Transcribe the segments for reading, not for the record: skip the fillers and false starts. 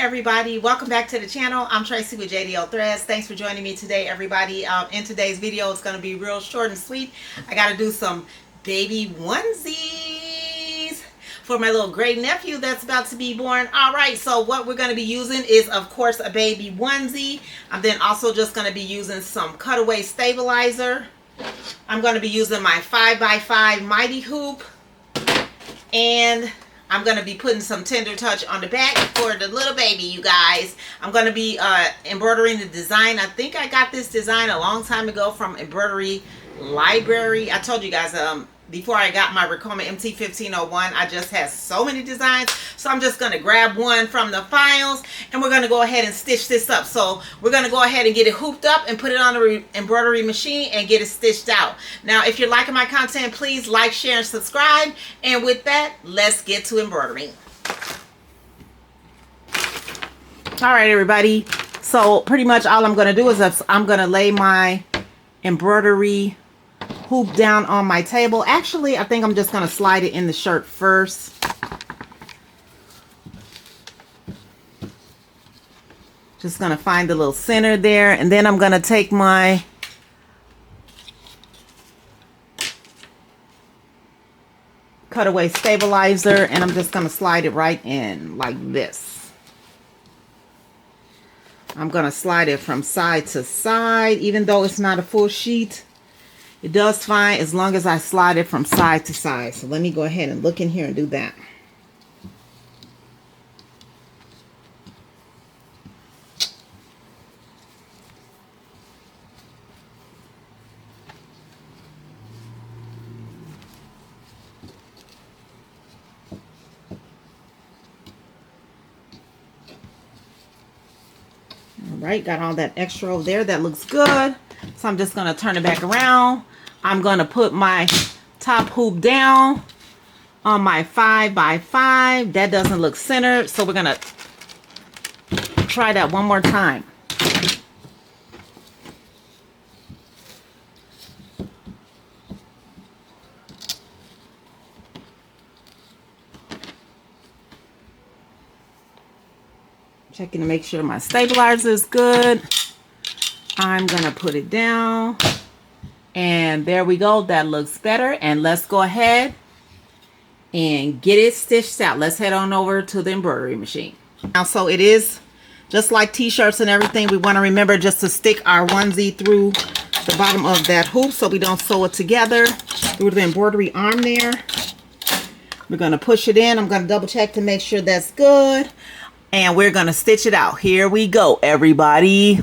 everybody, welcome back to the channel. I'm Tracy with JDL Threads. Thanks for joining me today, everybody. In today's video, it's going to be real short and sweet. I got to do some baby onesies for my little great nephew that's about to be born. All right, so what we're going to be using is, of course, a baby onesie. I'm then also just going to be using some cutaway stabilizer. I'm going to be using my 5x5 mighty hoop, and I'm going to be putting some tender touch on the back for the little baby, you guys. I'm going to be embroidering the design. I think I got this design a long time ago from Embroidery Library. I told you guys before I got my Ricoma MT1501, I just had so many designs. So I'm just going to grab one from the files, and we're going to go ahead and stitch this up. So we're going to go ahead and get it hooped up and put it on the embroidery machine and get it stitched out. Now, if you're liking my content, please like, share, and subscribe. And with that, let's get to embroidering. All right, everybody. So pretty much all I'm going to do is I'm going to lay my embroidery hoop down on my table. Actually, I think I'm just going to slide it in the shirt first. Just going to find the little center there, and then I'm going to take my cutaway stabilizer and I'm just going to slide it right in like this. I'm going to slide it from side to side, even though it's not a full sheet. It does fine as long as I slide it from side to side. So let me go ahead and look in here and do that. All right, got all that extra over there. That looks good. So I'm just going to turn it back around. I'm going to put my top hoop down on my 5x5. That doesn't look centered, so we're going to try that one more time. Checking to make sure my stabilizer is good. I'm going to put it down. And there we go. That looks better. And let's go ahead and get it stitched out. Let's head on over to the embroidery machine. Now, so it is just like t-shirts and everything. We want to remember just to stick our onesie through the bottom of that hoop so we don't sew it together through the embroidery arm there. We're going to push it in. I'm going to double check to make sure that's good. And we're going to stitch it out. Here we go, everybody.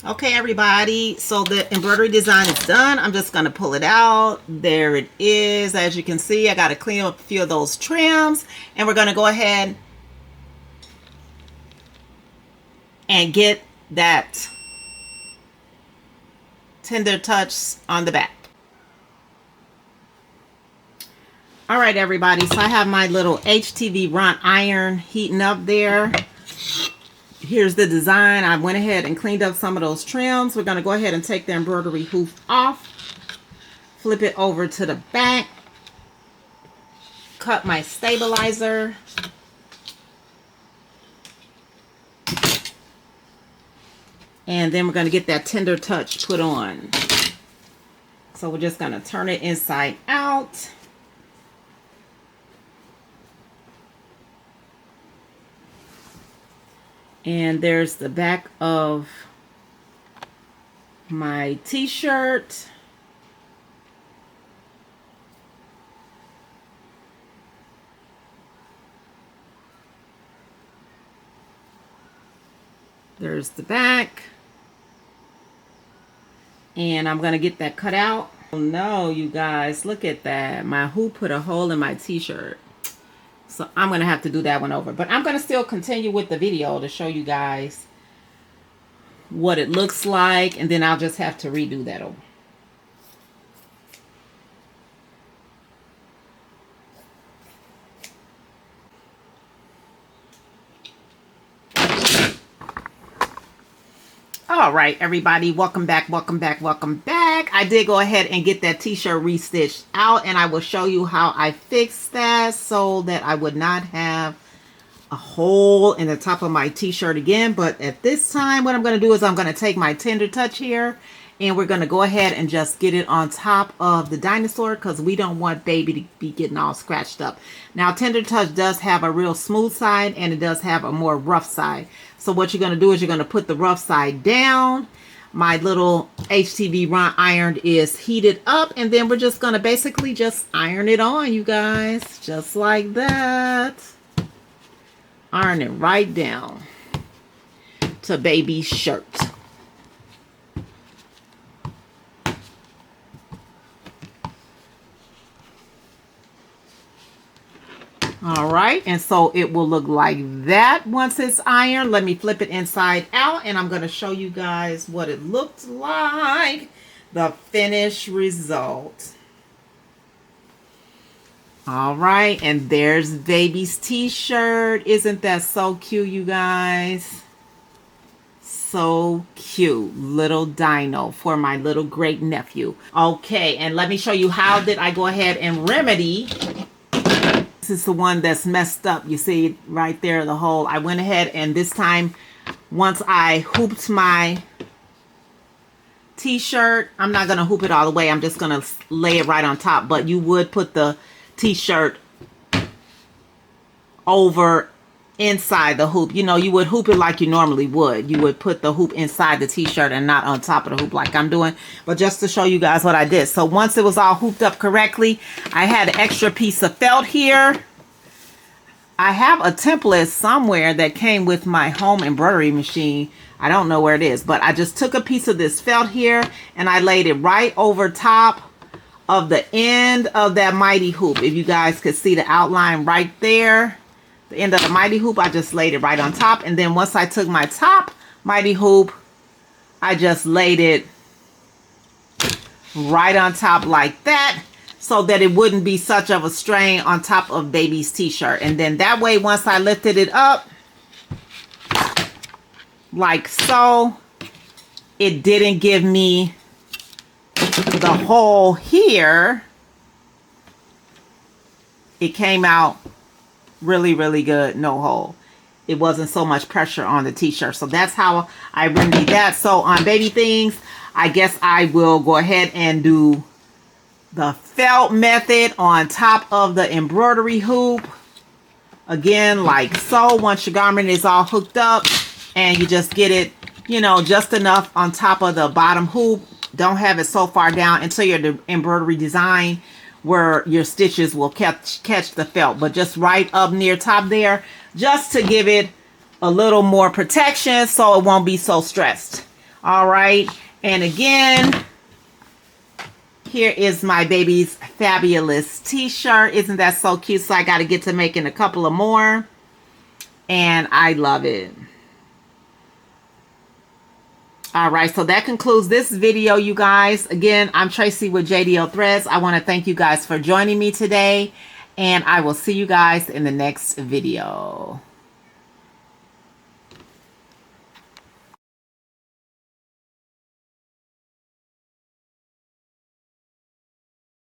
Okay, everybody, so the embroidery design is done. I'm just going to pull it out. There it is. As you can see, I got to clean up a few of those trims, and we're going to go ahead and get that tender touch on the back. All right, everybody, so I have my little HTV rod iron heating up there. Here's the design. I went ahead and cleaned up some of those trims. We're going to go ahead and take the embroidery hoop off, flip it over to the back, cut my stabilizer, and then we're going to get that tender touch put on. So we're just going to turn it inside out. And there's the back of my t-shirt. There's the back. And I'm going to get that cut out. Oh no, you guys, look at that. My hoop put a hole in my t-shirt. So I'm going to have to do that one over. But I'm going to still continue with the video to show you guys what it looks like. And then I'll just have to redo that over. All right, everybody, welcome back, welcome back, welcome back. I did go ahead and get that t-shirt restitched out, and I will show you how I fixed that so that I would not have a hole in the top of my t-shirt again. But at this time, what I'm going to do is I'm going to take my tender touch here, and we're going to go ahead and just get it on top of the dinosaur because we don't want baby to be getting all scratched up. Now, tender touch does have a real smooth side, and it does have a more rough side. So what you're going to do is you're going to put the rough side down. My little HTV rod iron is heated up, and then we're just going to basically just iron it on, you guys. Just like that. Iron it right down to baby's shirt. All right, and so it will look like that once it's ironed. Let me flip it inside out, and I'm going to show you guys what it looked like, the finished result. All right, and there's baby's t-shirt. Isn't that so cute, you guys? So cute. Little dino for my little great nephew. Okay, and let me show you how did I go ahead and remedy. This is the one that's messed up. You see right there, the hole. I went ahead and this time, once I hooped my t-shirt, I'm not going to hoop it all the way. I'm just going to lay it right on top. But you would put the t-shirt over inside the hoop. You know, you would hoop it like you normally would. You would put the hoop inside the t-shirt and not on top of the hoop like I'm doing. But just to show you guys what I did. So once it was all hooped up correctly, I had an extra piece of felt here. I have a template somewhere that came with my home embroidery machine. I don't know where it is, but I just took a piece of this felt here and I laid it right over top of the end of that mighty hoop. If you guys could see the outline right there. The end of the mighty hoop, I just laid it right on top. And then once I took my top mighty hoop, I just laid it right on top like that so that it wouldn't be such of a strain on top of baby's t-shirt. And then that way, once I lifted it up like so, it didn't give me the hole here. It came out really, really good. No hole. It wasn't so much pressure on the t-shirt. So that's how I remedied that. So on baby things, I guess I will go ahead and do the felt method on top of the embroidery hoop. Again, like so. Once your garment is all hooked up and you just get it, you know, just enough on top of the bottom hoop. Don't have it so far down until your embroidery design where your stitches will catch the felt, but just right up near top there, just to give it a little more protection so it won't be so stressed. All right. And again, here is my baby's fabulous t-shirt. Isn't that so cute? So I got to get to making a couple of more. And I love it. All right, so that concludes this video, you guys. Again, I'm Tracy with JDL Threads. I want to thank you guys for joining me today, and I will see you guys in the next video.